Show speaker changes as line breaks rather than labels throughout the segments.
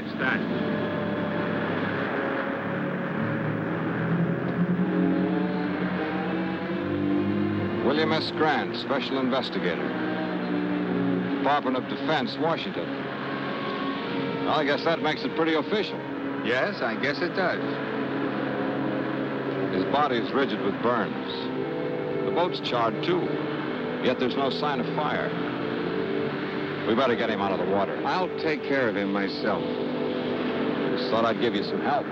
touch that.
William S. Grant, Special Investigator. Department of Defense, Washington. Well, I guess that makes it pretty official.
Yes, I guess it does.
His body is rigid with burns. The boat's charred, too. Yet there's no sign of fire. We better get him out of the water.
I'll take care of him myself.
Just thought I'd give you some help.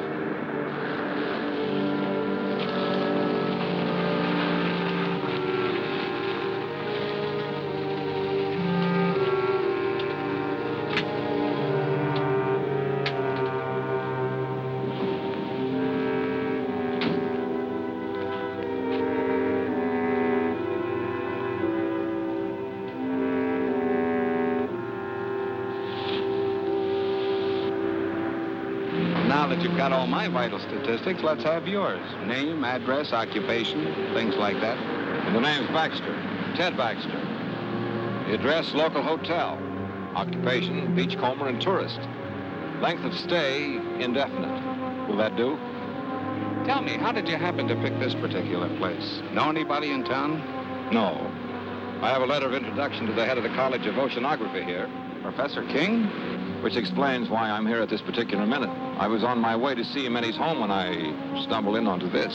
Now that you've got all my vital statistics, let's have yours. Name, address, occupation, things like that.
And the name's Baxter. Ted Baxter. The address, local hotel. Occupation, beachcomber and tourist. Length of stay, indefinite. Will that do?
Tell me, how did you happen to pick this particular place? Know anybody in town?
No. I have a letter of introduction to the head of the College of Oceanography here.
Professor King?
Which explains why I'm here at this particular minute. I was on my way to see him in his home when I stumbled in onto this.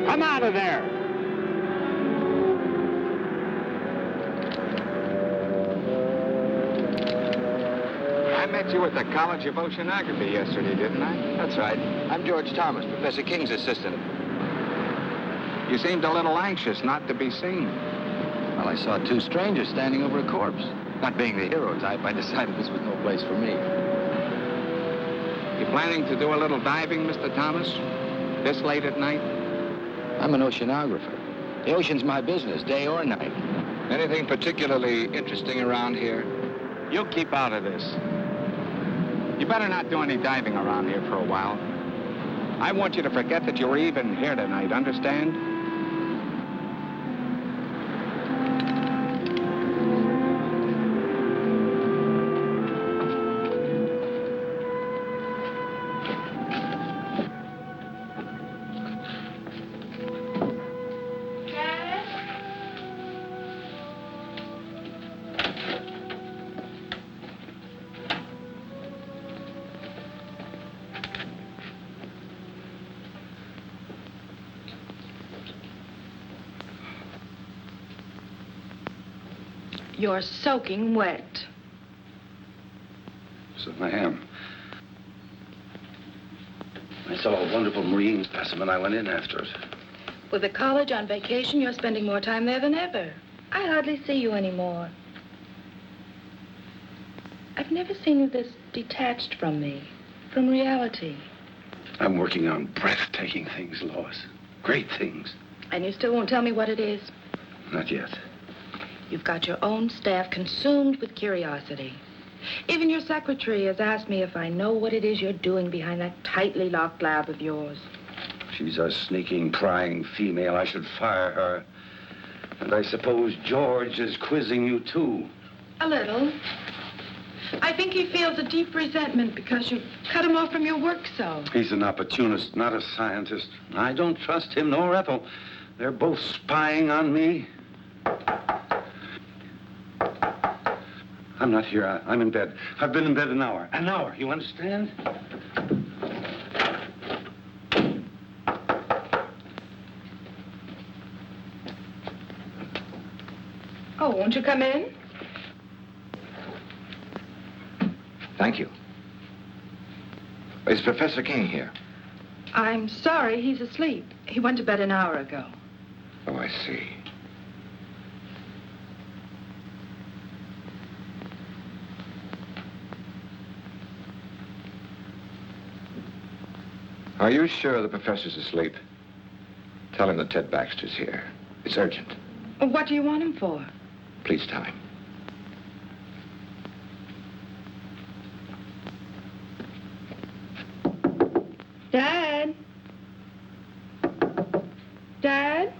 Come out of there! I met you at the College of Oceanography yesterday, didn't I?
That's right. I'm George Thomas, Professor King's assistant.
You seemed a little anxious not to be seen.
Well, I saw two strangers standing over a corpse. Not being the hero type, I decided this was no place for me.
You planning to do a little diving, Mr. Thomas? This late at night?
I'm an oceanographer. The ocean's my business, day or night.
Anything particularly interesting around here?
You keep out of this. You better not do any diving around here for a while. I want you to forget that you were even here tonight, understand?
You're soaking wet.
So I am. I saw a wonderful marine specimen. I went in after it.
With the college on vacation, you're spending more time there than ever. I hardly see you anymore. I've never seen you this detached from me, from reality.
I'm working on breathtaking things, Lois. Great things.
And you still won't tell me what it is?
Not yet.
You've got your own staff consumed with curiosity. Even your secretary has asked me if I know what it is you're doing behind that tightly locked lab of yours.
She's a sneaking, prying female. I should fire her. And I suppose George is quizzing you, too.
A little. I think he feels a deep resentment because you cut him off from your work so.
He's an opportunist, not a scientist. I don't trust him nor Ethel. They're both spying on me. I'm not here. I'm in bed. I've been in bed an hour. An hour, you understand?
Oh, won't you come in?
Thank you. Is Professor King here?
I'm sorry, he's asleep. He went to bed an hour ago.
Oh, I see. Are you sure the professor's asleep? Tell him that Ted Baxter's here. It's urgent.
What do you want him for?
Please tell him.
Dad? Dad?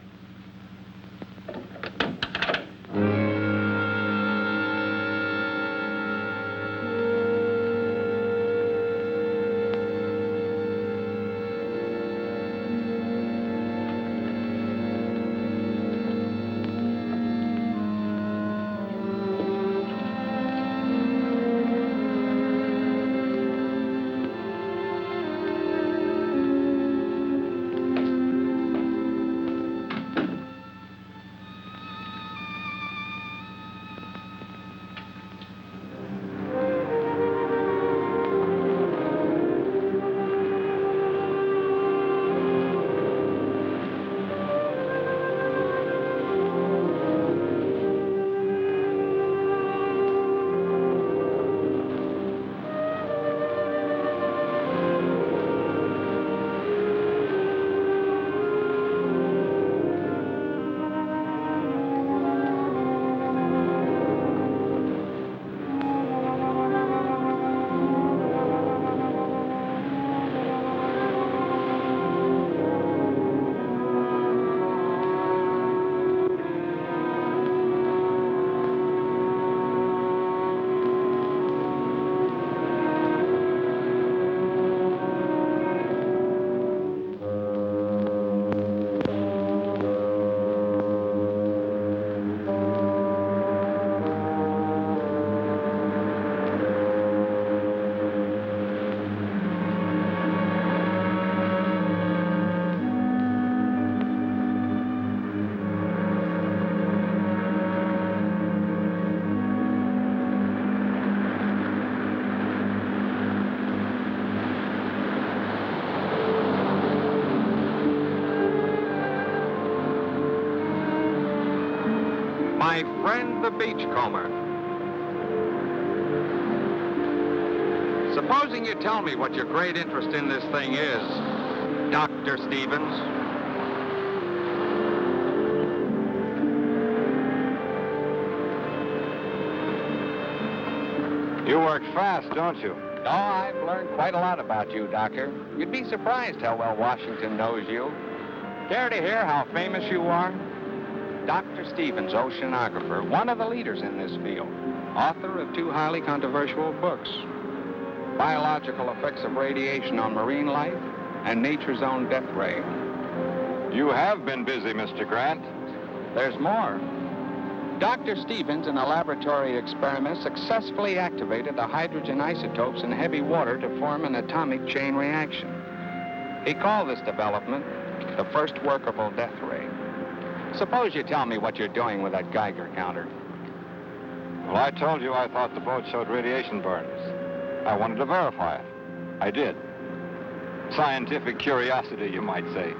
My friend, the beachcomber. Supposing you tell me what your great interest in this thing is, Dr. Stevens.
You work fast, don't you?
Oh, I've learned quite a lot about you, Doctor. You'd be surprised how well Washington knows you. Care to hear how famous you are? Dr. Stevens, oceanographer, one of the leaders in this field, author of 2 highly controversial books, Biological Effects of Radiation on Marine Life and Nature's Own Death Ray.
You have been busy, Mr. Grant.
There's more. Dr. Stevens, in a laboratory experiment, successfully activated the hydrogen isotopes in heavy water to form an atomic chain reaction. He called this development the first workable death ray. Suppose you tell me what you're doing with that Geiger counter.
Well, I told you I thought the boat showed radiation burns. I wanted to verify it. I did. Scientific curiosity, you might say.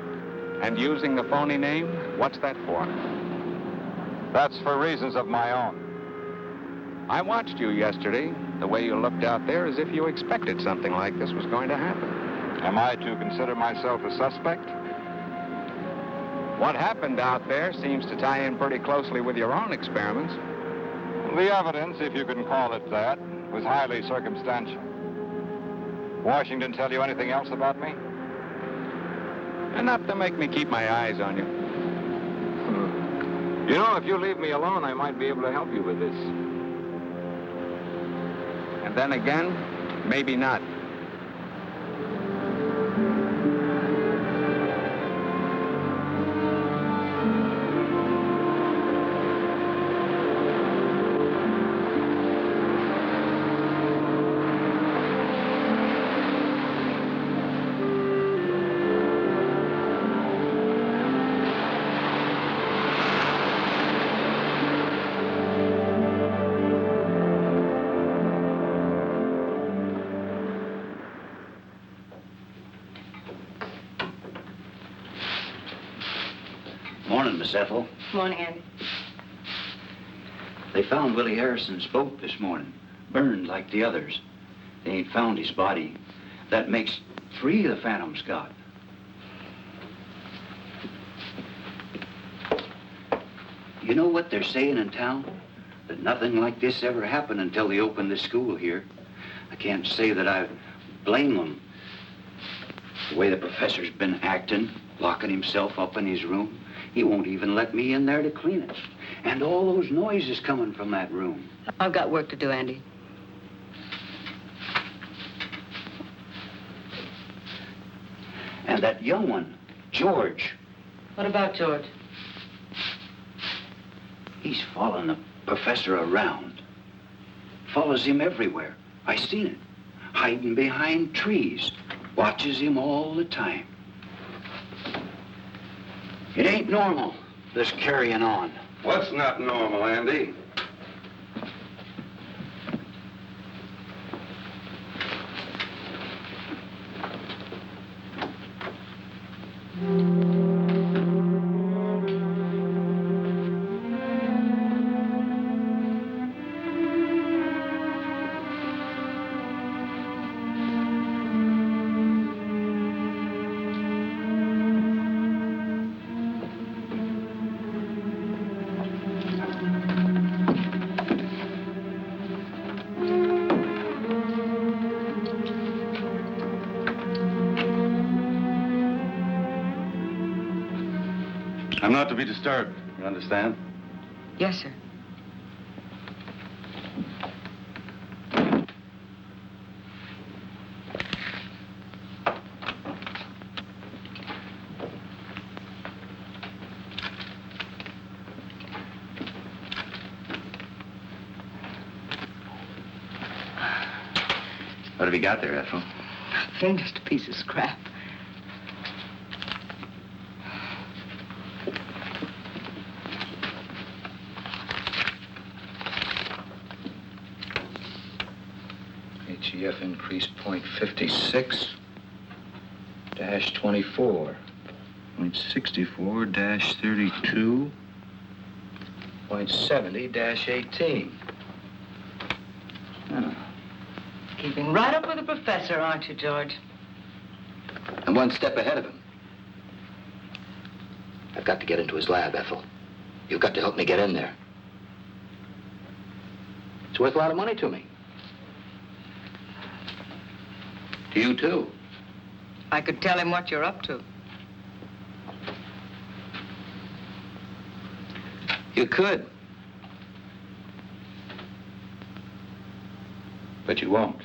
And using the phony name, what's that for?
That's for reasons of my own.
I watched you yesterday, the way you looked out there as if you expected something like this was going to happen.
Am I to consider myself a suspect?
What happened out there seems to tie in pretty closely with your own experiments.
The evidence, if you can call it that, was highly circumstantial. Washington tell you anything else about me?
Enough to make me keep my eyes on you.
You know, if you leave me alone, I might be able to help you with this.
And then again, maybe not.
Morning, Miss Ethel.
Morning, Andy.
They found Willie Harrison's boat this morning, burned like the others. They ain't found his body. That makes
3 the Phantom's got. You know what they're saying in town? That nothing like this ever happened until they opened the school here. I can't say that I blame them. The way the professor's been acting, locking himself up in his room. He won't even let me in there to clean it. And all those noises coming from that room.
I've got work to do, Andy.
And that young one, George.
What about George?
He's following the professor around. Follows him everywhere. I seen it. Hiding behind trees. Watches him all the time. It ain't normal, this carrying on.
What's not normal, Andy? I'm not to be disturbed, you understand?
Yes, sir.
What have you got there, Ethel?
Nothing, just a piece of scrap.
HEF increase 0.56 dash 24. 0.64 dash 32. 0.70 dash 18.
Keeping right up with the professor, aren't you, George?
I'm one step ahead of him. I've got to get into his lab, Ethel. You've got to help me get in there. It's worth a lot of money to me. To you, too.
I could tell him what you're up to.
You could. But you won't.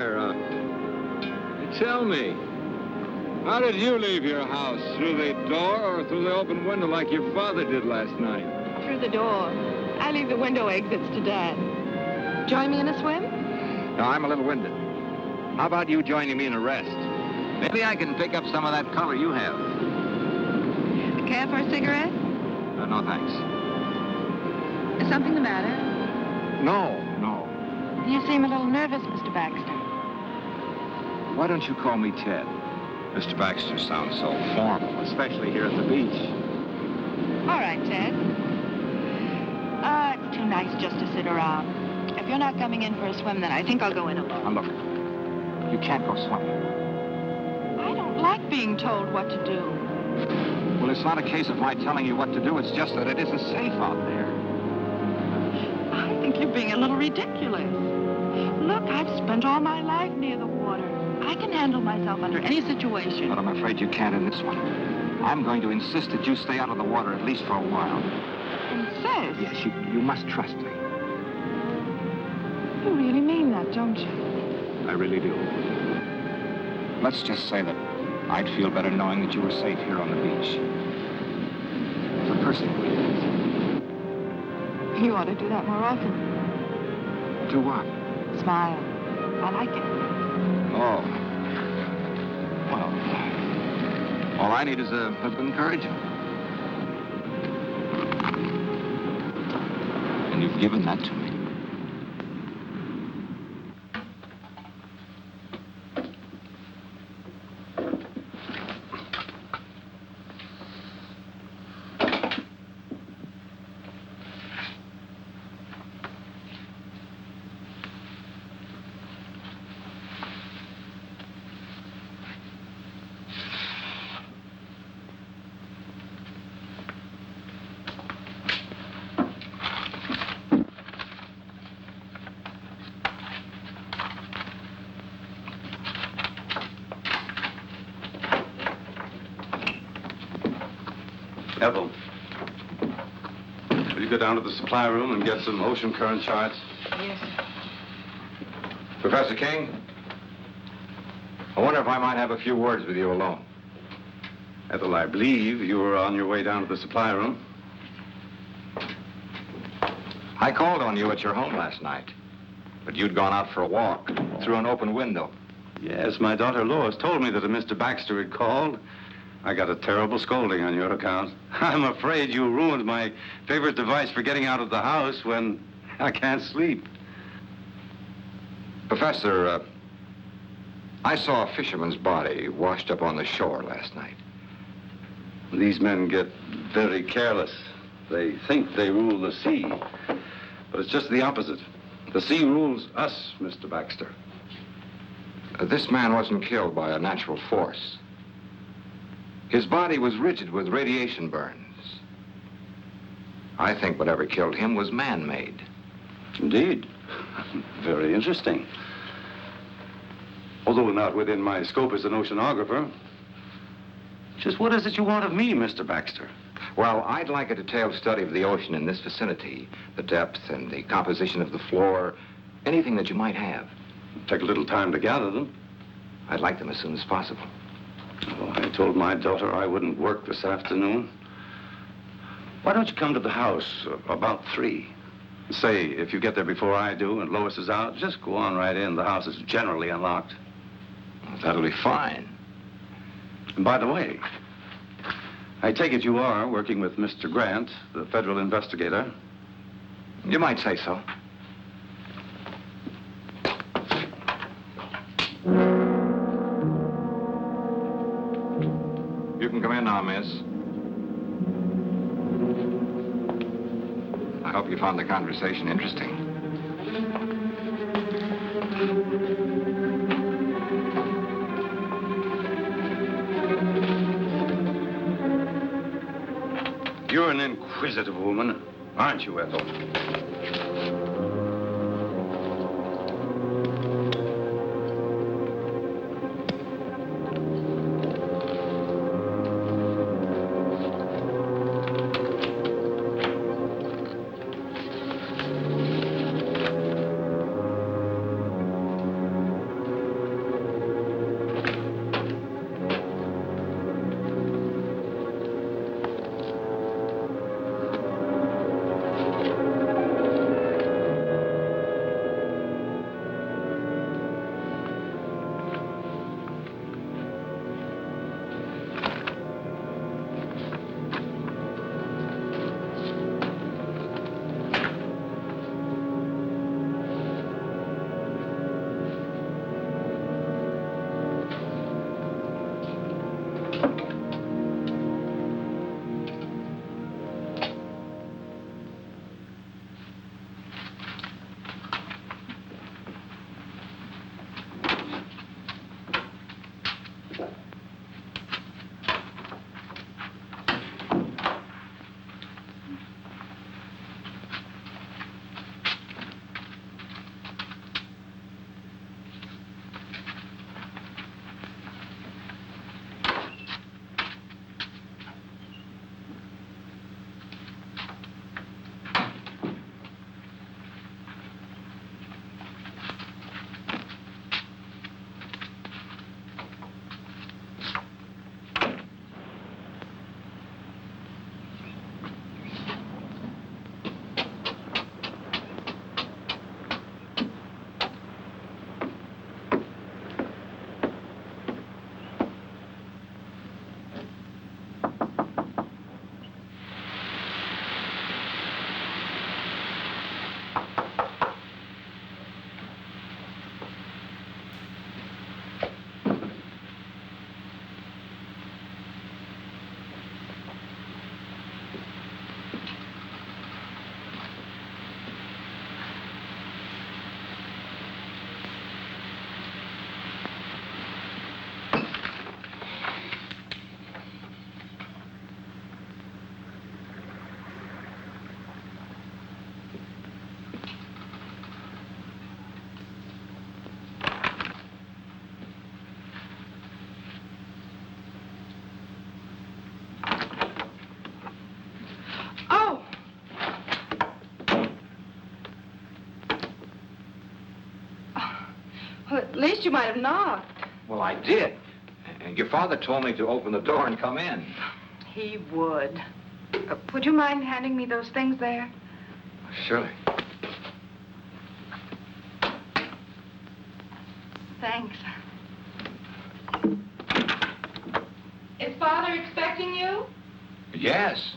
there. Tell me, how did you leave your house? Through the door or through the open window like your father did last night?
Through the door. I leave the window exits to Dad. Join me in a swim?
No, I'm a little winded. How about you joining me in a rest? Maybe I can pick up some of that color you have.
Care for a cigarette?
No, thanks.
Is something the matter?
No.
You seem a little nervous, Mr. Baxter.
Why don't you call me Ted? Mr. Baxter sounds so formal, especially here at the beach.
All right, Ted. It's too nice just to sit around. If you're not coming in for a swim, then I think I'll go in alone.
Now, look, you can't go swimming.
I don't like being told what to do.
Well, it's not a case of my telling you what to do. It's just that it isn't safe out there.
I think you're being a little ridiculous. Look, I've spent all my life near the water. I can handle myself under any situation.
But I'm afraid you can't in this one. I'm going to insist that you stay out of the water at least for a while.
Insist?
Yes, you must trust me.
You really mean that, don't you?
I really do. Let's just say that I'd feel better knowing that you were safe here on the beach. For personal reasons.
You ought to do that more often.
Do what?
Smile. I like it.
Oh. Well, all I need is a bit of encouragement. And you've given that to me.
Ethel, will you go down to the supply room and get some ocean current charts?
Yes.
Professor King, I wonder if I might have a few words with you alone.
Ethel, I believe you were on your way down to the supply room.
I called on you at your home last night, but you'd gone out for a walk through an open window.
Yes, my daughter Lois told me that a Mr. Baxter had called. I got a terrible scolding on your account. I'm afraid you ruined my favorite device for getting out of the house when I can't sleep.
Professor, I saw a fisherman's body washed up on the shore last night.
These men get very careless. They think they rule the sea, but it's just the opposite. The sea rules us, Mr. Baxter.
This man wasn't killed by a natural force. His body was rigid with radiation burns. I think whatever killed him was man-made.
Indeed. Very interesting. Although not within my scope as an oceanographer. Just what is it you want of me, Mr. Baxter?
Well, I'd like a detailed study of the ocean in this vicinity, the depth and the composition of the floor, anything that you might have.
Take a little time to gather them.
I'd like them as soon as possible.
Oh, I told my daughter I wouldn't work this afternoon. Why don't you come to the house about 3? Say, if you get there before I do and Lois is out, just go on right in. The house is generally unlocked.
That'll be fine.
And by the way, I take it you are working with Mr. Grant, the federal investigator.
You might say so. You can come in now, miss. I hope you found the conversation interesting.
You're an inquisitive woman, aren't you, Ethel?
at least you might have knocked.
Well, I did. And your father told me to open the door and come in.
He would. Would you mind handing me those things there?
Surely.
Thanks. Is Father expecting you?
Yes.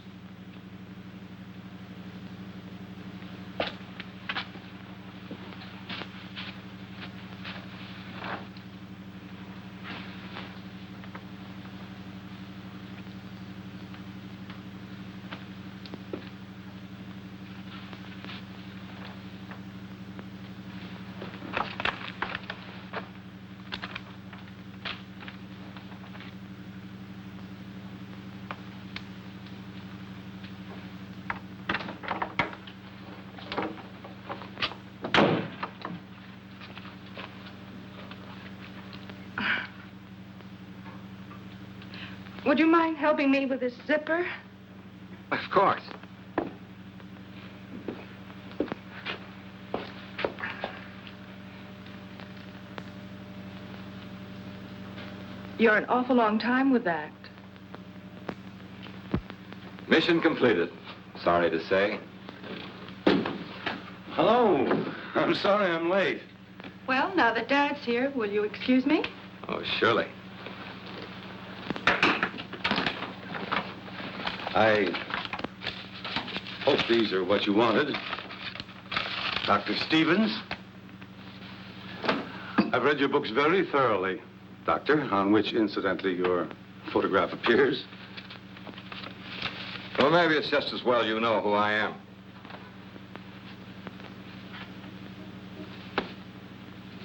Would you mind helping me with this zipper?
Of course.
You're an awful long time with that.
Mission completed. Sorry to say.
Hello. I'm sorry I'm late.
Well, now that Dad's here, will you excuse me?
Oh, surely.
I hope these are what you wanted. Dr. Stevens. I've read your books very thoroughly, Doctor, on which, incidentally, your photograph appears.
Well, maybe it's just as well you know who I am.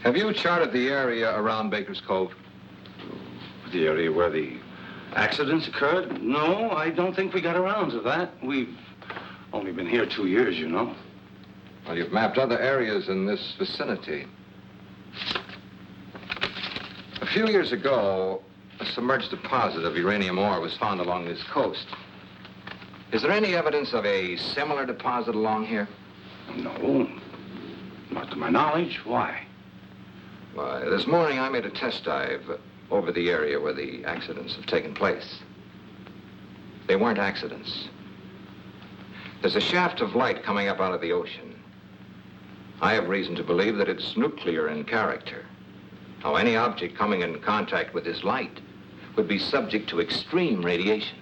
Have you charted the area around Baker's Cove?
The area where the accidents occurred? No, I don't think we got around to that. We've only been here 2 years, you know.
Well, you've mapped other areas in this vicinity. A few years ago, a submerged deposit of uranium ore was found along this coast. Is there any evidence of a similar deposit along here?
No, not to my knowledge. Why?
Why, this morning I made a test dive over the area where the accidents have taken place. They weren't accidents. There's a shaft of light coming up out of the ocean. I have reason to believe that it's nuclear in character. Now, any object coming in contact with this light would be subject to extreme radiation.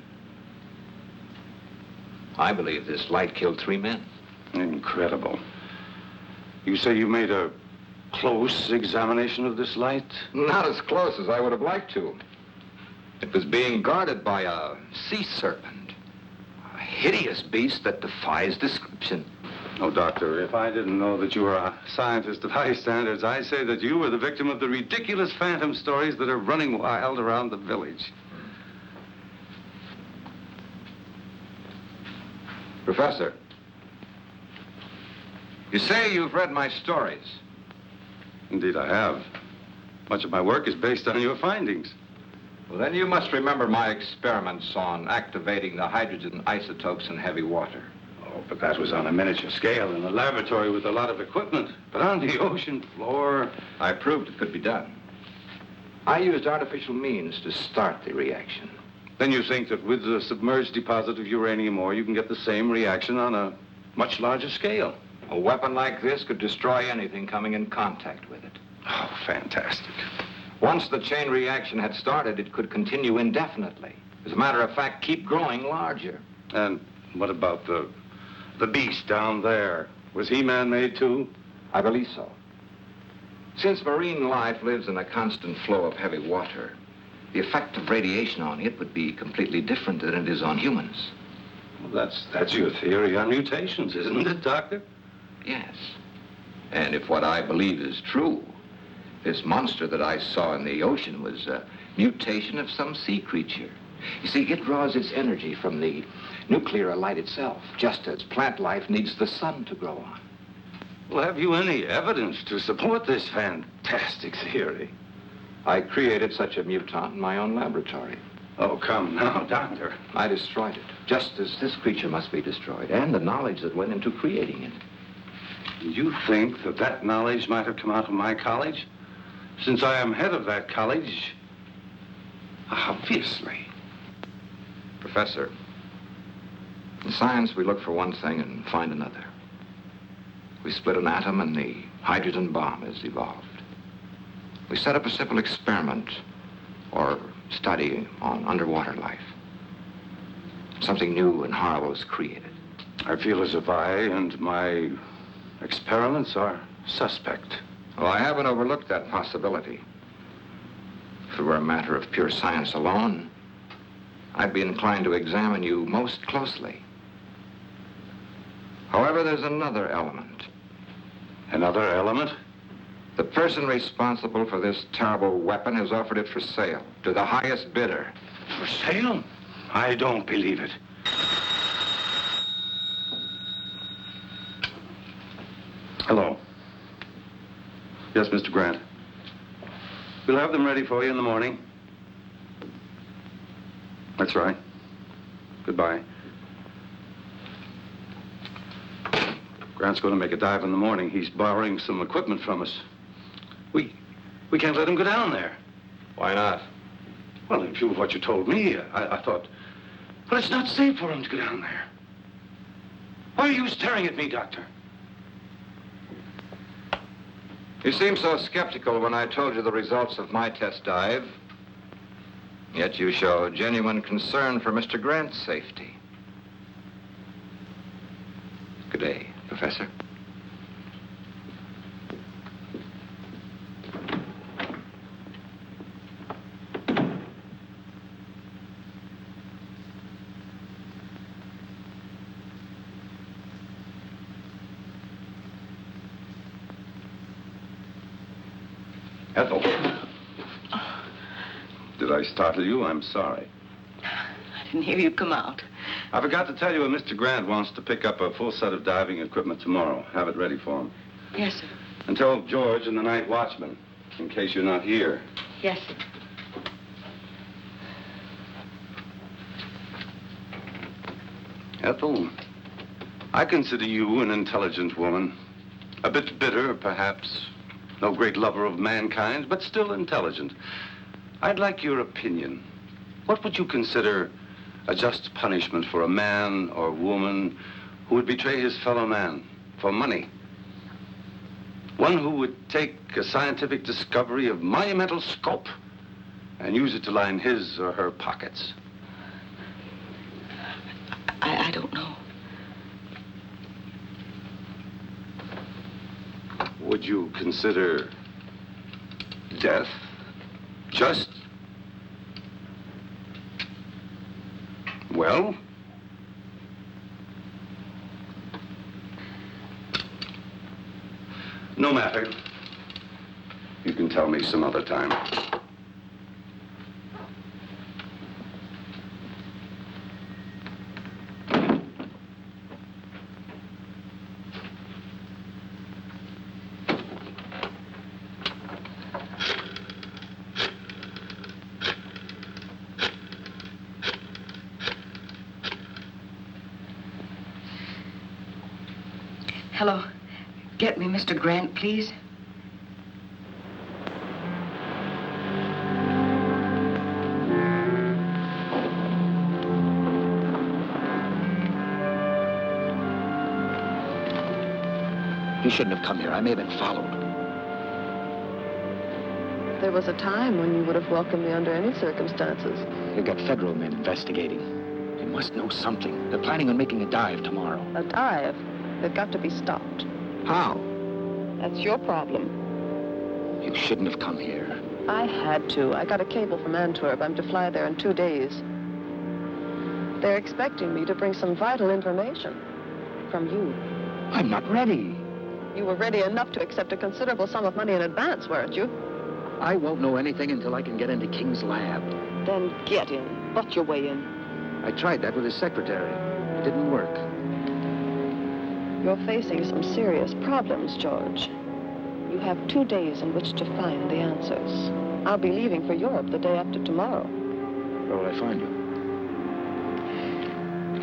I believe this light killed 3 men.
Incredible. You say you made a close examination of this light?
Not as close as I would have liked to. It was being guarded by a sea serpent. A hideous beast that defies description.
Oh, Doctor, if I didn't know that you were a scientist of high standards, I'd say that you were the victim of the ridiculous phantom stories that are running wild around the village.
Professor, you say you've read my stories.
Indeed, I have. Much of my work is based on your findings.
Well, then you must remember my experiments on activating the hydrogen isotopes in heavy water.
Oh, but that was on a miniature scale in a laboratory with a lot of equipment. But on the ocean floor...
I proved it could be done. I used artificial means to start the reaction.
Then you think that with the submerged deposit of uranium ore, you can get the same reaction on a much larger scale?
A weapon like this could destroy anything coming in contact with it.
Oh, fantastic.
Once the chain reaction had started, it could continue indefinitely. As a matter of fact, keep growing larger.
And what about the beast down there? Was he man-made too?
I believe so. Since marine life lives in a constant flow of heavy water, the effect of radiation on it would be completely different than it is on humans.
Well, that's your theory on mutations, isn't it, Doctor?
Yes. And if what I believe is true, this monster that I saw in the ocean was a mutation of some sea creature. You see, it draws its energy from the nuclear light itself, just as plant life needs the sun to grow on.
Well, have you any evidence to support this fantastic theory?
I created such a mutant in my own laboratory.
Oh, come now, Doctor.
I destroyed it, just as this creature must be destroyed, and the knowledge that went into creating it.
You think that knowledge might have come out of my college? Since I am head of that college, obviously.
Professor, in science we look for one thing and find another. We split an atom and the hydrogen bomb is evolved. We set up a simple experiment or study on underwater life. Something new and horrible is created.
I feel as if I and my experiments are suspect.
Well, I haven't overlooked that possibility. If it were a matter of pure science alone, I'd be inclined to examine you most closely. However, there's another element.
Another element?
The person responsible for this terrible weapon has offered it for sale to the highest bidder.
For sale? I don't believe it. Hello. Yes, Mr. Grant. We'll have them ready for you in the morning. That's right. Goodbye. Grant's going to make a dive in the morning. He's borrowing some equipment from us. We can't let him go down there.
Why not?
Well, in view of what you told me, I thought... But it's not safe for him to go down there. Why are you staring at me, Doctor?
You seemed so skeptical when I told you the results of my test dive. Yet you show genuine concern for Mr. Grant's safety. Good day, Professor.
Ethel. Did I startle you? I'm sorry.
I didn't hear you come out.
I forgot to tell you, Mr. Grant wants to pick up a full set of diving equipment tomorrow. Have it ready for him.
Yes, sir.
And tell George and the night watchman, in case you're not here.
Yes, sir.
Ethel, I consider you an intelligent woman. A bit bitter, perhaps. No great lover of mankind, but still intelligent. I'd like your opinion. What would you consider a just punishment for a man or woman who would betray his fellow man for money? One who would take a scientific discovery of monumental scope and use it to line his or her pockets.
I don't know.
Would you consider death just? Well, no matter. You can tell me some other time.
Hello. Get me Mr. Grant, please.
You shouldn't have come here. I may have been followed.
There was a time when you would have welcomed me under any circumstances.
You've got federal men investigating. They must know something. They're planning on making a dive tomorrow.
A dive? They've got to be stopped.
How?
That's your problem.
You shouldn't have come here.
I had to. I got a cable from Antwerp. I'm to fly there in 2 days. They're expecting me to bring some vital information from you.
I'm not ready.
You were ready enough to accept a considerable sum of money in advance, weren't you?
I won't know anything until I can get into King's lab.
Then get in. Butt your way in.
I tried that with his secretary. It didn't work.
You're facing some serious problems, George. You have 2 days in which to find the answers. I'll be leaving for Europe the day after tomorrow.
Where will I find you?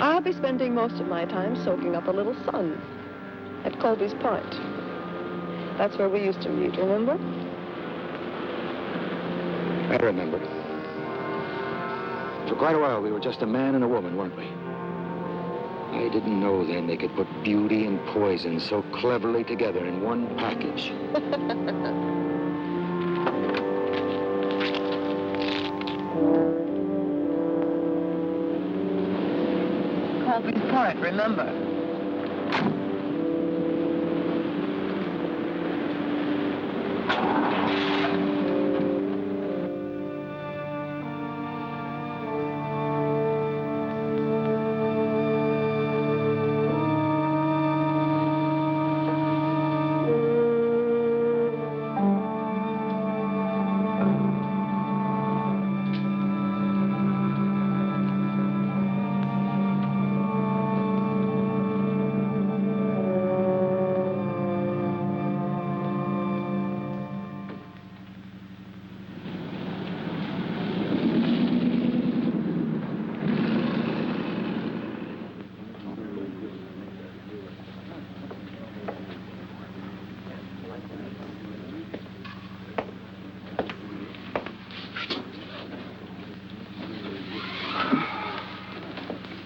I'll be spending most of my time soaking up a little sun at Colby's Point. That's where we used to meet, remember?
I remember. For quite a while, we were just a man and a woman, weren't we? I didn't know then they could put beauty and poison so cleverly together in one package.
Colby's part, remember.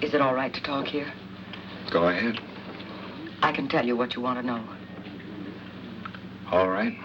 Is it all right to talk here?
Go ahead.
I can tell you what you want to know.
All right.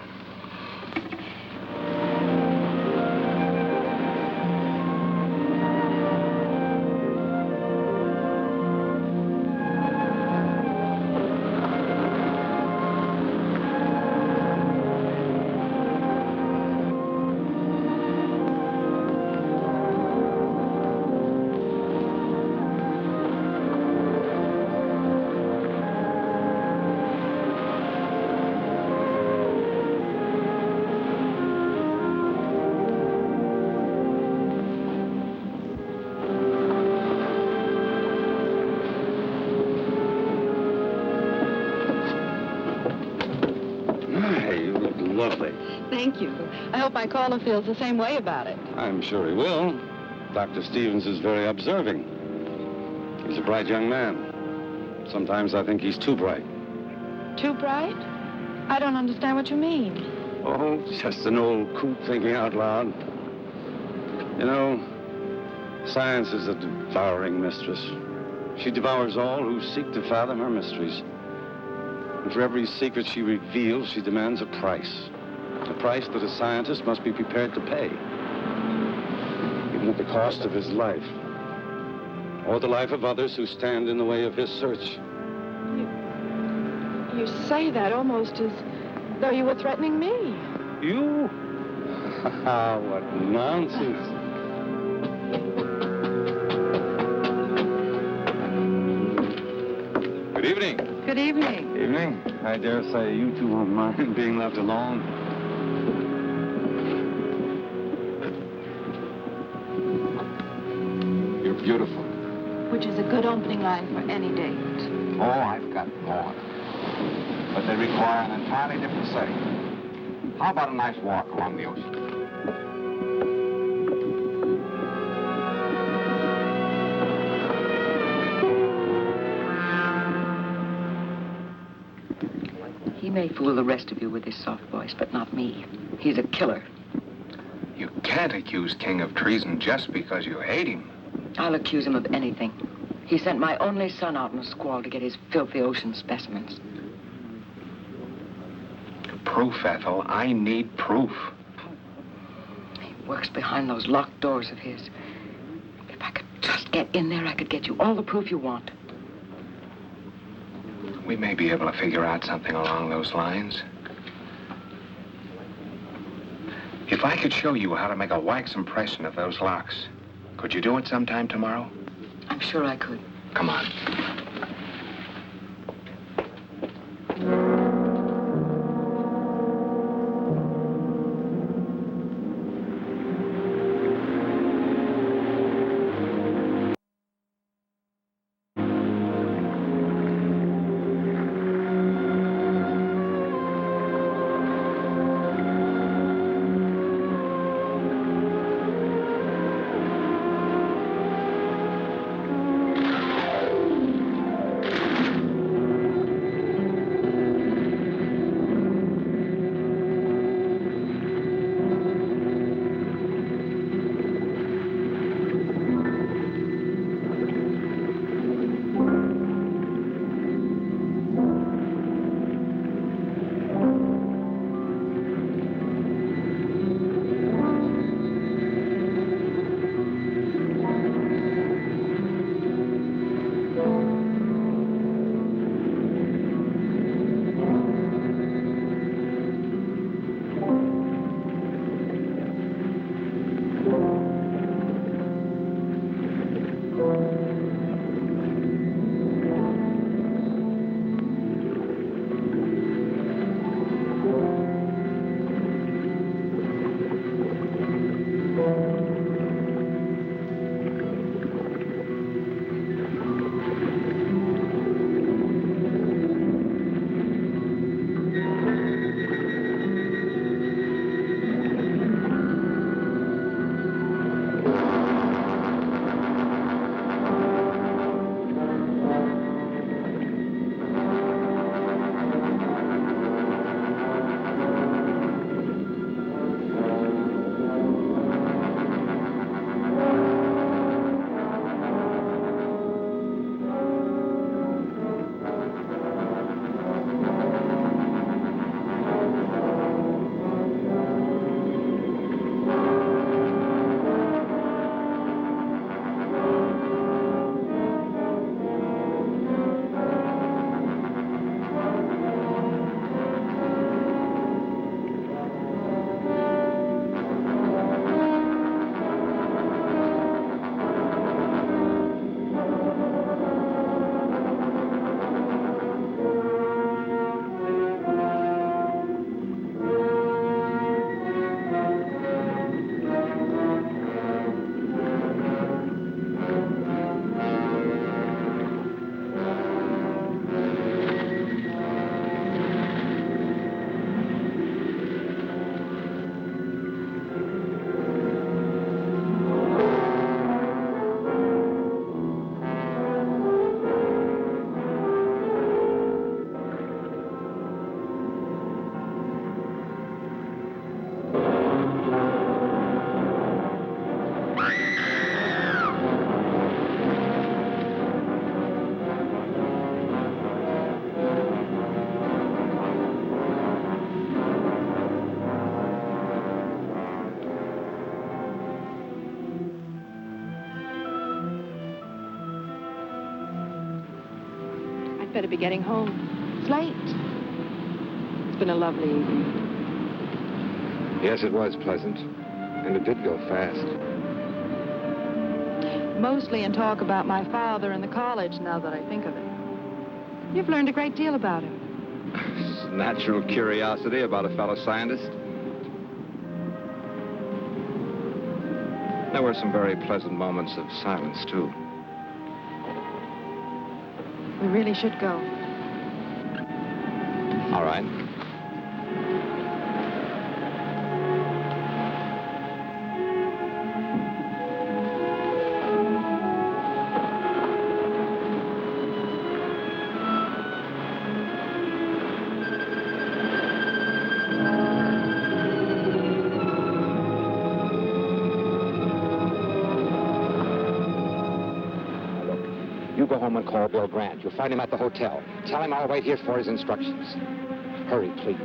Thank you. I hope my caller feels the same way about it.
I'm sure he will. Dr. Stevens is very observing. He's a bright young man. Sometimes I think he's too bright.
Too bright? I don't understand what you mean.
Oh, just an old coot thinking out loud. You know, science is a devouring mistress. She devours all who seek to fathom her mysteries. And for every secret she reveals, she demands a price. A price that a scientist must be prepared to pay. Even at the cost of his life. Or the life of others who stand in the way of his search.
You say that almost as though you were threatening me.
You? What nonsense. Good evening.
Good evening.
Evening. I dare say you two won't mind being left alone.
You're beautiful.
Which is a good opening line for any date.
Oh, I've got more. But they require an entirely different setting. How about a nice walk along the ocean?
He may fool the rest of you with his soft voice, but not me. He's a killer.
You can't accuse King of treason just because you hate him.
I'll accuse him of anything. He sent my only son out in a squall to get his filthy ocean specimens.
Proof, Ethel. I need proof.
He works behind those locked doors of his. If I could just get in there, I could get you all the proof you want.
We may be able to figure out something along those lines. If I could show you how to make a wax impression of those locks, could you do it sometime tomorrow?
I'm sure I could.
Come on.
better be getting home. It's late. It's been a lovely evening.
Yes, it was pleasant. And it did go fast.
Mostly in talk about my father and the college, now that I think of it. You've learned a great deal about him.
Natural curiosity about a fellow scientist. There were some very pleasant moments of silence, too.
We really should go.
All right.
You go home and call Bill Grant. You'll find him at the hotel. Tell him I'll wait here for his instructions. Hurry, please.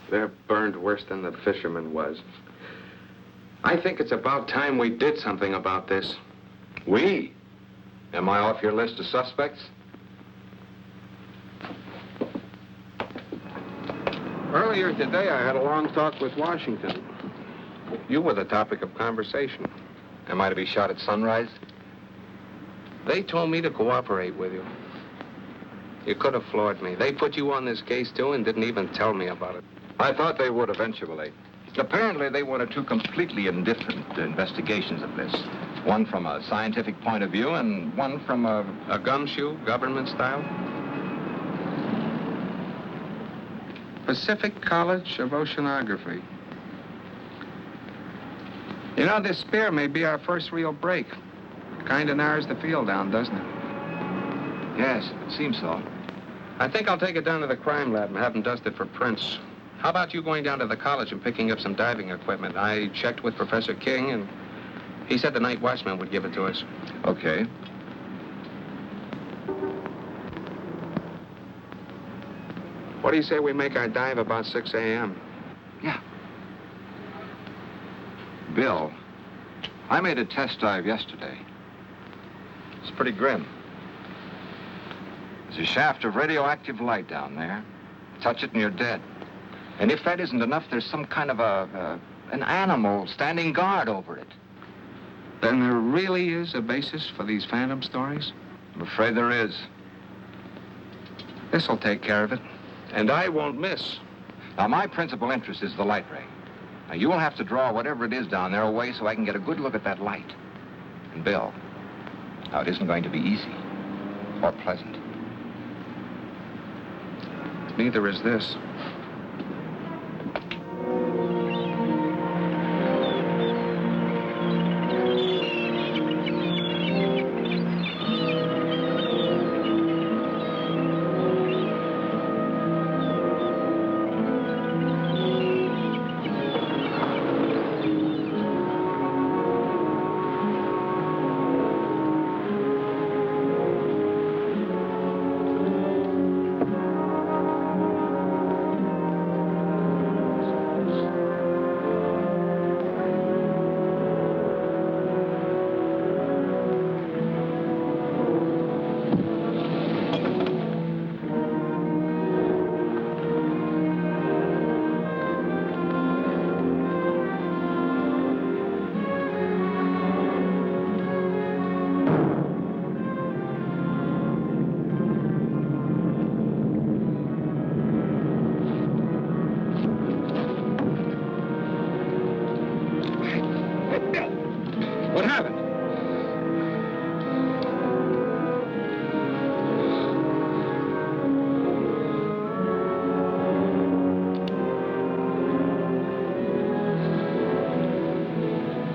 They're burned worse than the fisherman was. I think it's about time we did something about this.
We? Am I off your list of suspects?
Earlier today, I had a long talk with Washington. You were the topic of conversation.
Am I to be shot at sunrise?
They told me to cooperate with you. You could have floored me. They put you on this case, too, and didn't even tell me about it.
I thought they would eventually. Apparently, they wanted two completely indifferent investigations of this. One from a scientific point of view and one from a
gumshoe, government style? Pacific College of Oceanography. You know, this spear may be our first real break. Kind of narrows the field down, doesn't it?
Yes, it seems so.
I think I'll take it down to the crime lab and have them dust it for prints. How about you going down to the college and picking up some diving equipment? I checked with Professor King, and he said the night watchman would give it to us.
Okay.
What do you say we make our dive about 6 a.m.?
Yeah. Bill, I made a test dive yesterday. It's pretty grim. There's a shaft of radioactive light down there. Touch it and you're dead. And if that isn't enough, there's some kind of an animal standing guard over it.
Then there really is a basis for these phantom stories?
I'm afraid there is.
This'll take care of it. And I won't miss.
Now, my principal interest is the light ray. Now, you will have to draw whatever it is down there away so I can get a good look at that light. And Bill, now, it isn't going to be easy or pleasant.
Neither is this.
What happened?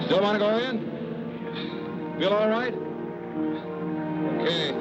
Still want to go in? Feel all right? Okay.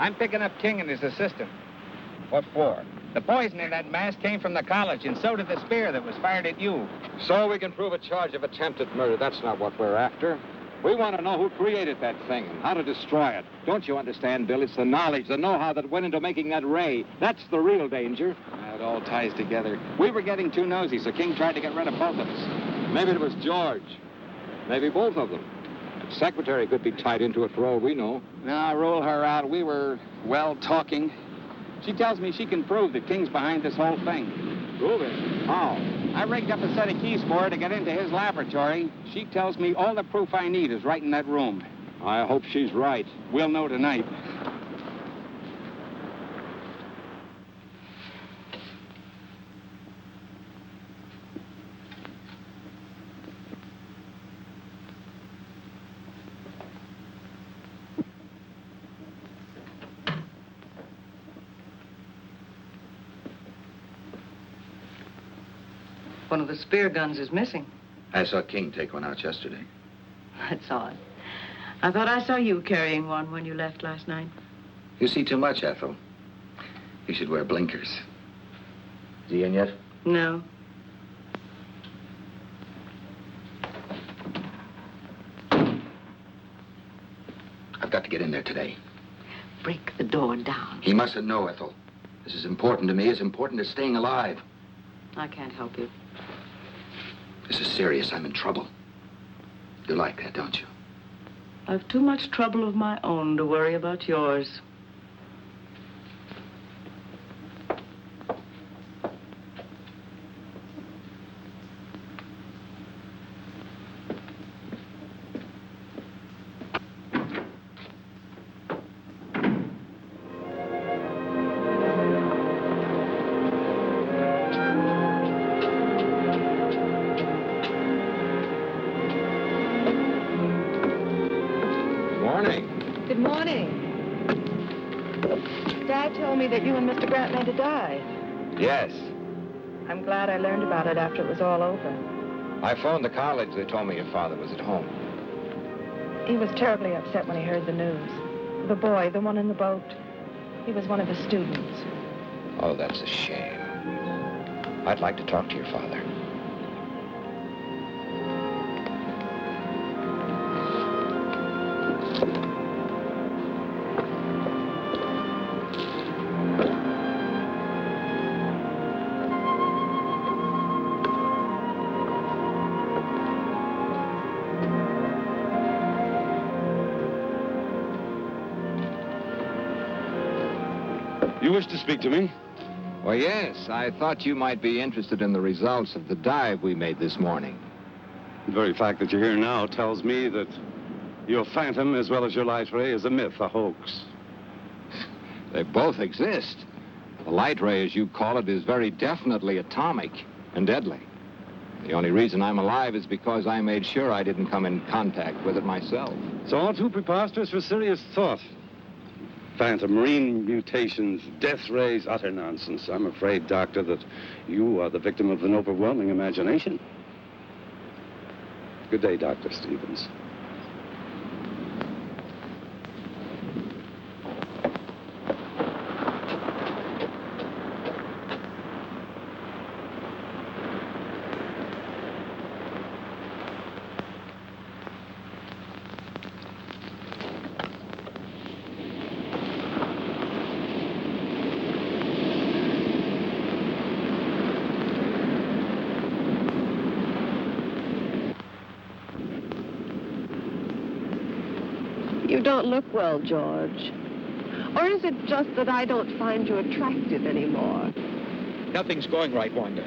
I'm picking up King and his assistant.
What for?
The poison in that mask came from the college, and so did the spear that was fired at you.
So we can prove a charge of attempted murder. That's not what we're after. We want to know who created that thing and how to destroy it. Don't you understand, Bill? It's the knowledge, the know-how that went into making that ray. That's the real danger.
It all ties together. We were getting too nosy, so King tried to get rid of both of us.
Maybe it was George. Maybe both of them. The secretary could be tied into it for all we know.
Now, rule her out. We were, well, talking. She tells me she can prove that King's behind this whole thing.
Prove it? How?
I rigged up a set of keys for her to get into his laboratory. She tells me all the proof I need is right in that room.
I hope she's right.
We'll know tonight.
One of the spear guns is missing.
I saw King take one out yesterday.
That's odd. I thought I saw you carrying one when you left last night.
You see too much, Ethel. You should wear blinkers. Is he in yet?
No.
I've got to get in there today.
Break the door down.
He mustn't know, Ethel. This is important to me, as important as staying alive.
I can't help you.
This is serious. I'm in trouble. You like that, don't you?
I've too much trouble of my own to worry about yours.
Good morning. Dad told me that you and Mr. Grant had died.
Yes.
I'm glad I learned about it after it was all over.
I phoned the college. They told me your father was at home.
He was terribly upset when he heard the news. The boy, the one in the boat, he was one of the students.
Oh, that's a shame. I'd like to talk to your father.
You wish to speak to me?
Well, yes. I thought you might be interested in the results of the dive we made this morning.
The very fact that you're here now tells me that your phantom, as well as your light ray, is a myth, a hoax.
They both exist. The light ray, as you call it, is very definitely atomic and deadly. The only reason I'm alive is because I made sure I didn't come in contact with it myself.
It's all too preposterous for serious thought. Phantom, marine mutations, death rays, utter nonsense. I'm afraid, Doctor, that you are the victim of an overwhelming imagination. Good day, Dr. Stevens.
You don't look well, George. Or is it just that I don't find you attractive anymore?
Nothing's going right, Wanda.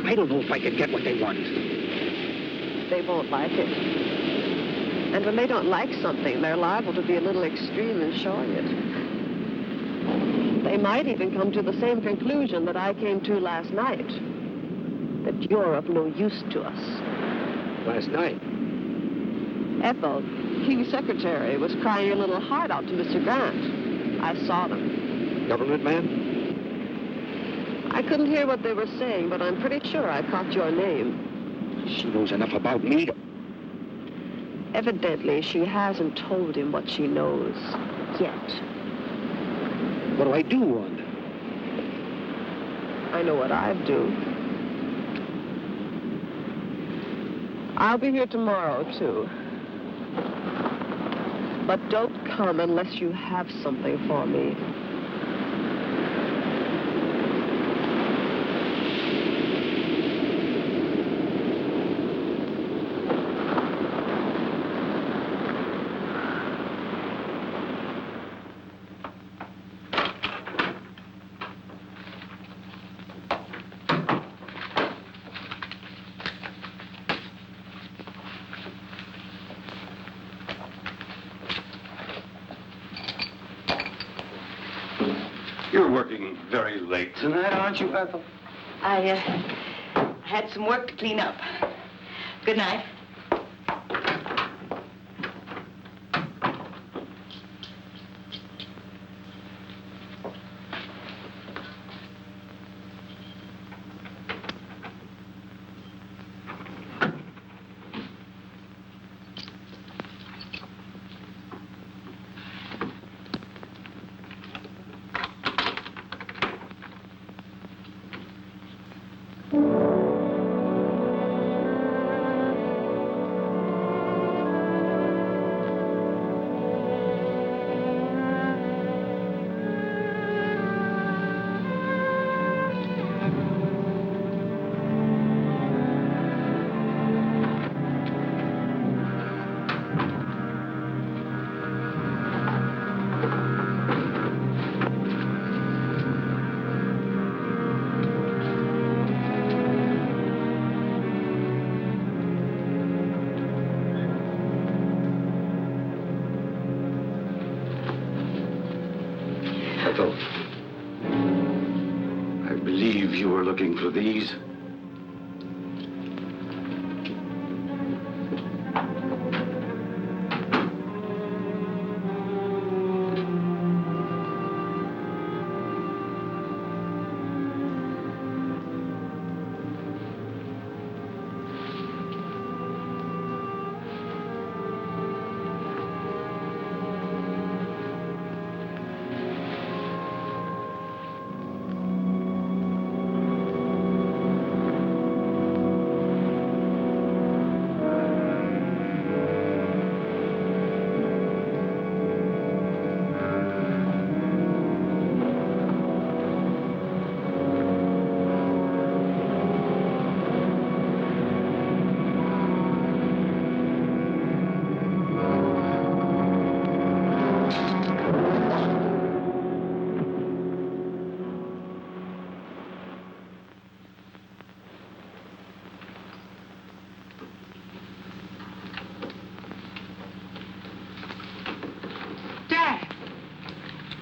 I don't know if I can get what they want.
They won't like it. And when they don't like something, they're liable to be a little extreme in showing it. They might even come to the same conclusion that I came to last night. That you're of no use to us.
Last night?
Ethel, King's secretary, was crying her little heart out to Mr. Grant. I saw them.
Government man?
I couldn't hear what they were saying, but I'm pretty sure I caught your name.
She knows enough about me to...
Evidently, she hasn't told him what she knows yet.
What do I do, Wanda?
I know what I'd do. I'll be here tomorrow, too. But don't come unless you have something for me.
You're working very late tonight, aren't you, Ethel?
I had some work to clean up. Good night.
were looking for these.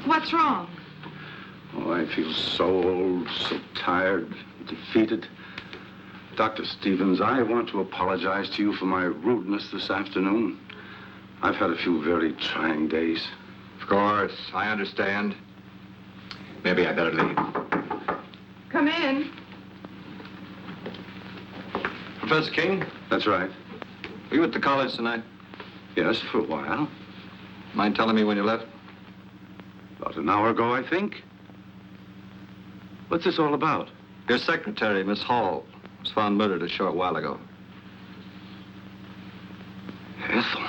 What's wrong?
Oh, I feel so old, so tired, defeated. Dr. Stevens, I want to apologize to you for my rudeness this afternoon. I've had a few very trying days.
Of course, I understand. Maybe I better leave.
Come in.
Professor King?
That's right.
Were you at the college tonight?
Yes, for a while.
Mind telling me when you left?
About an hour ago, I think. What's this all about?
Your secretary, Miss Hall, was found murdered a short while ago.
Ethel.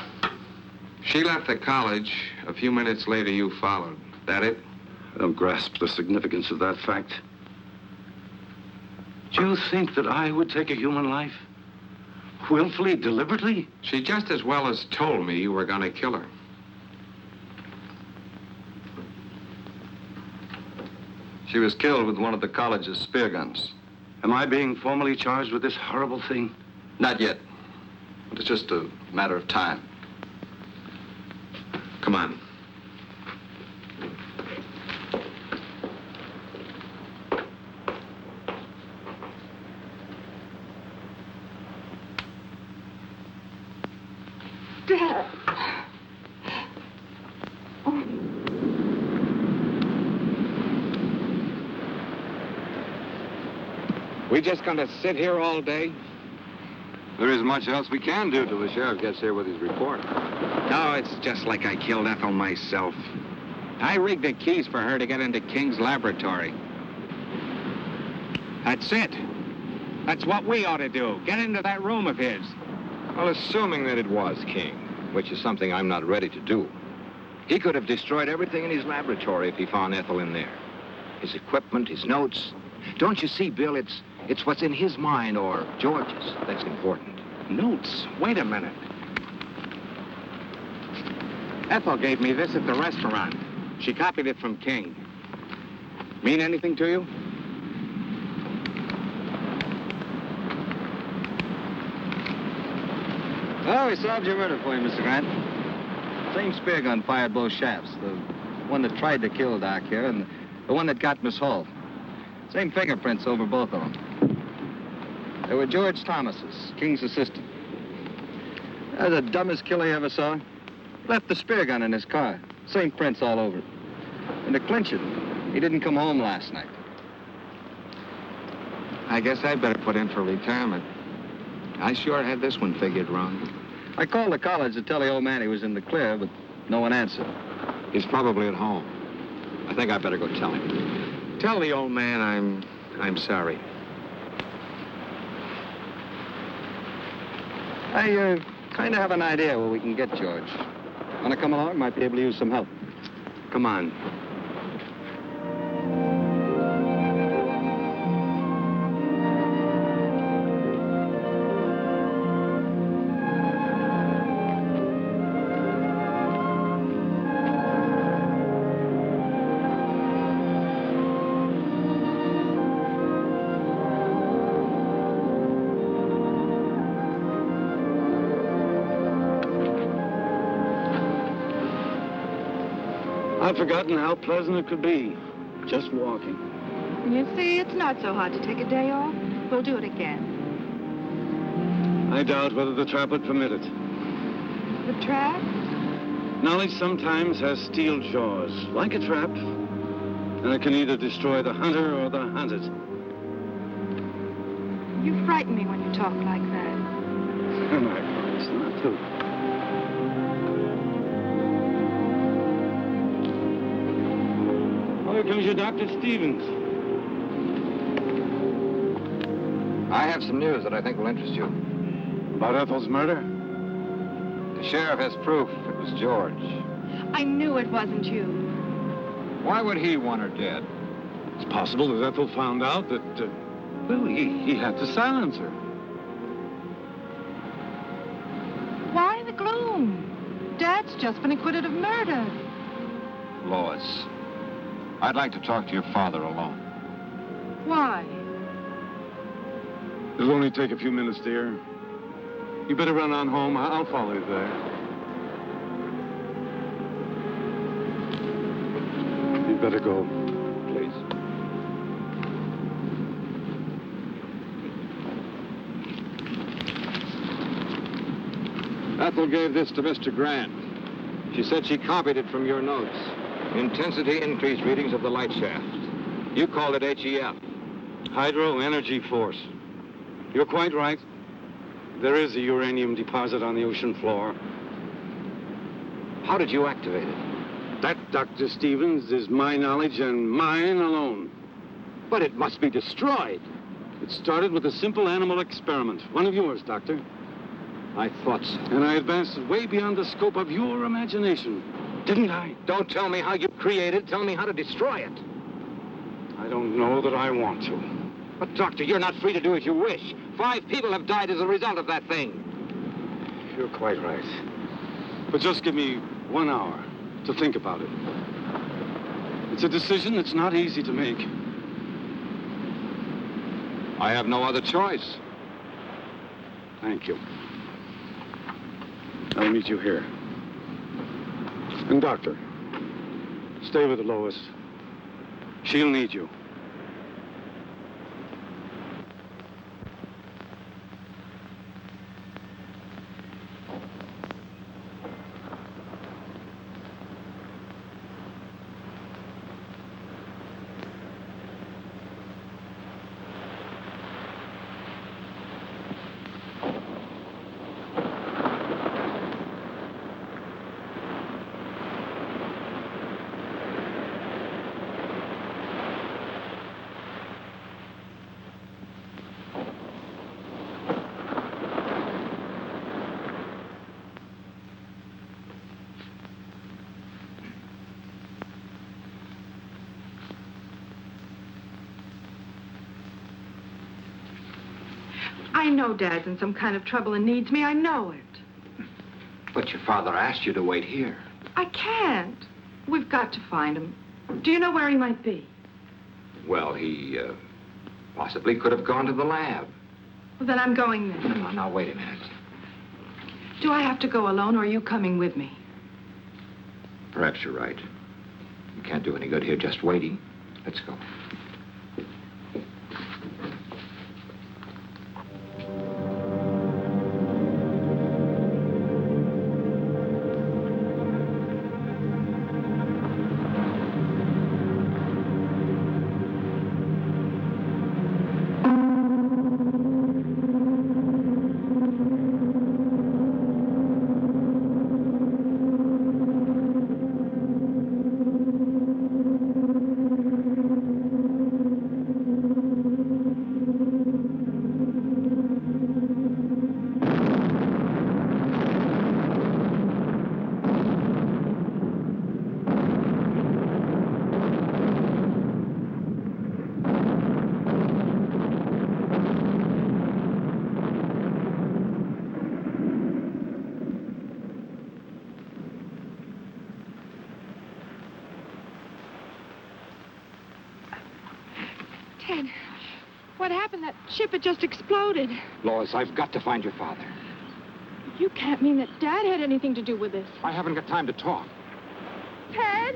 She left the college. A few minutes later, you followed. That it?
I don't grasp the significance of that fact. Do you think that I would take a human life? Willfully, deliberately?
She just as well as told me you were going to kill her. She was killed with one of the college's spear guns.
Am I being formally charged with this horrible thing?
Not yet. But it's just a matter of time. Come on.
Dad.
We just gonna sit here all day?
There isn't much else we can do till the sheriff gets here with his report.
No, it's just like I killed Ethel myself. I rigged the keys for her to get into King's laboratory. That's it. That's what we ought to do. Get into that room of his.
Well, assuming that it was King, which is something I'm not ready to do, he could have destroyed everything in his laboratory if he found Ethel in there. His equipment, his notes. Don't you see, Bill, it's what's in his mind or George's that's important.
Notes? Wait a minute. Ethel gave me this at the restaurant. She copied it from King. Mean anything to you?
Oh, we solved your murder for you, Mr. Grant. Same spear gun fired both shafts. The one that tried to kill Doc here and the one that got Miss Hall. Same fingerprints over both of them. They were George Thomas's, King's assistant. The dumbest killer you ever saw. Left the spear gun in his car. Same prints all over it. And to clinch it, he didn't come home last night.
I guess I'd better put in for retirement. I sure had this one figured wrong.
I called the college to tell the old man he was in the clear, but no one answered.
He's probably at home. I think I better go tell him.
Tell the old man I'm sorry.
I kind of have an idea where we can get George. Want to come along? Might be able to use some help.
Come on.
I've forgotten how pleasant it could be, just walking.
You see, it's not so hard to take a day off. We'll do it again.
I doubt whether the trap would permit it.
The trap?
Knowledge sometimes has steel jaws, like a trap, and it can either destroy the hunter or the hunted.
You frighten me when you talk like that.
I promise not to. Oh, here comes your Dr. Stevens.
I have some news that I think will interest you.
About Ethel's murder?
The sheriff has proof it was George.
I knew it wasn't you.
Why would he want her dead?
It's possible that Ethel found out that, well, he had to silence her.
Why the gloom? Dad's just been acquitted of murder.
Lois, I'd like to talk to your father alone.
Why?
It'll only take a few minutes, dear. You better run on home. I'll follow you there. You'd better go.
Please.
Ethel gave this to Mr. Grant. She said she copied it from your notes.
Intensity increase readings of the light shaft. You called it HEF.
Hydro Energy Force. You're quite right. There is a uranium deposit on the ocean floor.
How did you activate it?
That, Dr. Stevens, is my knowledge and mine alone.
But it must be destroyed.
It started with a simple animal experiment. One of yours, Doctor.
I thought so.
And I advanced it way beyond the scope of your imagination. Didn't I?
Don't tell me how you created. Tell me how to destroy it.
I don't know that I want to.
But, Doctor, you're not free to do as you wish. 5 people have died as a result of that thing.
You're quite right. But just give me 1 hour to think about it. It's a decision that's not easy to make.
I have no other choice.
Thank you. I'll meet you here. And, Doctor, stay with Lois. She'll need you.
I know Dad's in some kind of trouble and needs me. I know it.
But your father asked you to wait here.
I can't. We've got to find him. Do you know where he might be?
Well, he possibly could have gone to the lab.
Well, then I'm going there.
Now, wait a minute.
Do I have to go alone, or are you coming with me?
Perhaps you're right. You can't do any good here just waiting. Let's go.
Ted, what happened? That ship had just exploded.
Lois, I've got to find your father.
You can't mean that Dad had anything to do with this.
I haven't got time to talk.
Ted?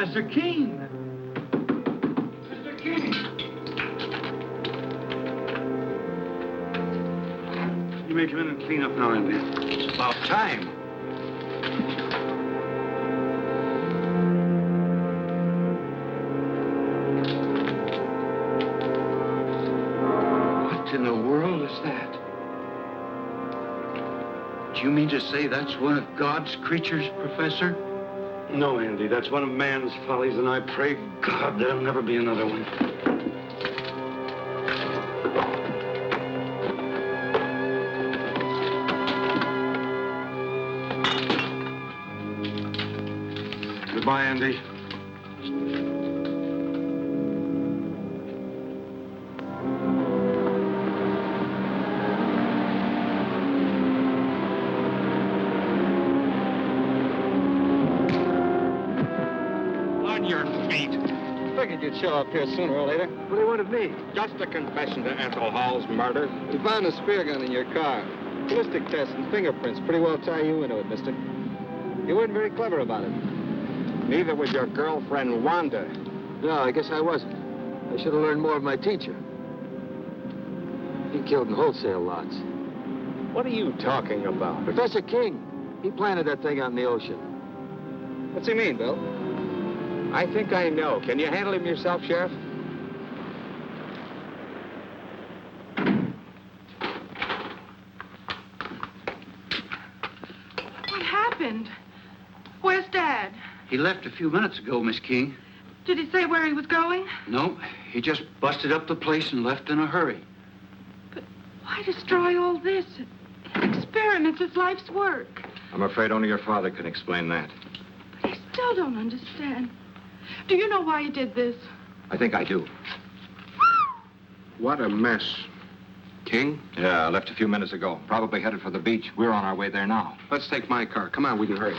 Professor King. Mr. King. You may come in and clean up now, Andy.
It's about time. What in the world is that? Do you mean to say that's one of God's creatures, Professor?
No, Andy, that's one of man's follies, and I pray God there'll never be another one. Goodbye, Andy.
On your feet.
Figured you'd show up here sooner or later.
What do you want of me? Just a confession to Ethel Hall's murder.
We found a spear gun in your car. Ballistic tests and fingerprints pretty well tie you into it, mister. You weren't very clever about it.
Neither was your girlfriend, Wanda.
No, I guess I wasn't. I should have learned more of my teacher. He killed in wholesale lots.
What are you talking about?
Professor King, he planted that thing out in the ocean.
What's he mean, Bill?
I think I know. Can you handle him yourself, Sheriff?
What happened? Where's Dad?
He left a few minutes ago, Miss King.
Did he say where he was going?
No, he just busted up the place and left in a hurry.
But why destroy all this? Experiments is life's work.
I'm afraid only your father can explain that.
But I still don't understand. Do you know why he did this?
I think I do.
What a mess.
King? Yeah, left a few minutes ago. Probably headed for the beach. We're on our way there now.
Let's take my car. Come on, we can hurry.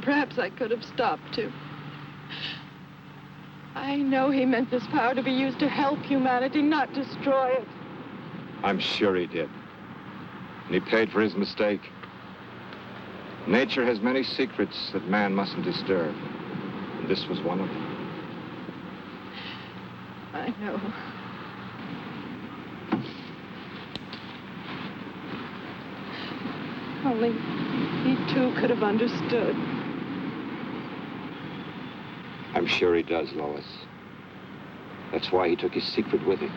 Perhaps I could have stopped him. I know he meant this power to be used to help humanity, not destroy it.
I'm sure he did. And he paid for his mistake. Nature has many secrets that man mustn't disturb. And this was one of them.
I know.
Only he, too, could have understood.
I'm sure he does, Lois. That's why he took his secret with him.